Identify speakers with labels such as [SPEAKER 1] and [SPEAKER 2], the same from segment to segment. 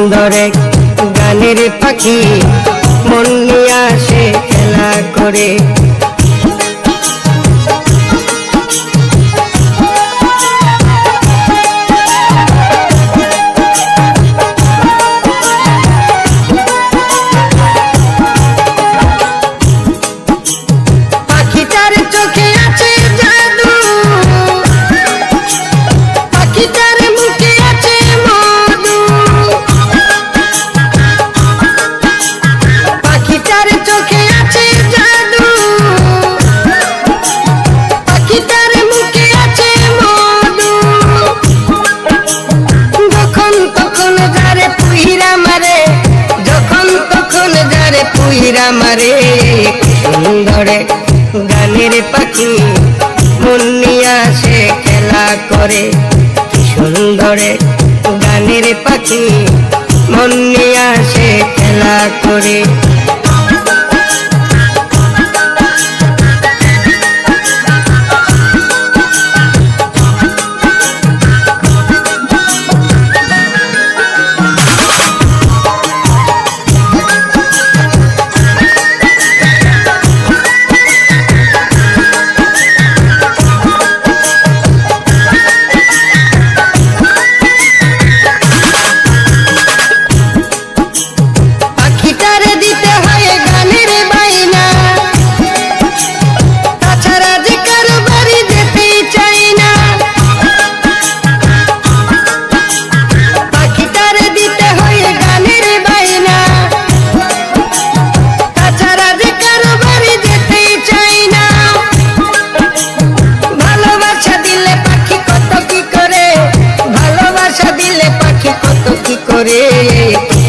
[SPEAKER 1] সুন্দর এক গানের পাখি মন নিয়ে আসে খেলা করে। পাখিটার চোখে আছে জাদু, পাখিটার মুখে আছে মধু, পাখিটার চোখে আছে জাদু, পাখিটার মুখে আছে মধু। যখন তখন যারে পুইরা মারে, যখন তখন যারে পুইরা মারে। সুন্দর এক গানের পাখি মন নিয়ে আসে খেলা করে। সুন্দর এক গানের পাখি মন নিয়ে আসে খেলা করে।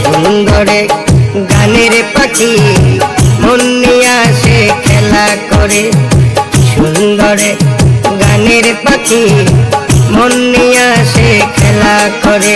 [SPEAKER 1] সুন্দর এক গানের পাখি মন নিয়ে আসে খেলা করে। সুন্দর এক গানের পাখি মন নিয়ে আসে খেলা করে।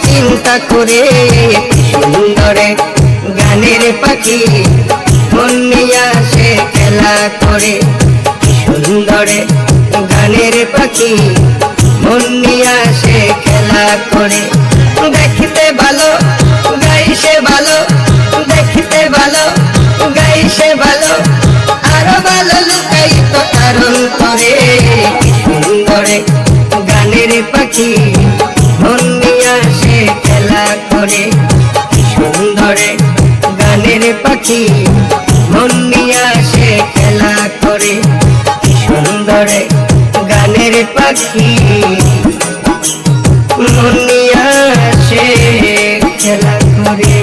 [SPEAKER 1] চিন্তা করে সুন্দর এক গানের পাখি মন নিয়ে আসে খেলা করে। সুন্দর এক গানের পাখি মন নিয়ে আসে খেলা করে। দেখতে ভালো গাইছে ভালো, দেখতে ভালো গাইছে ভালো, আরো ভালো লুকায়িত কারণ করে। সুন্দর এক গানের পাখি মন নিয়ে আসে খেলা করে। সুন্দর এক গানের পাখি মন নিয়ে আসে খেলা করে। সুন্দর এক গানের পাখি মন নিয়ে আসে খেলা করে।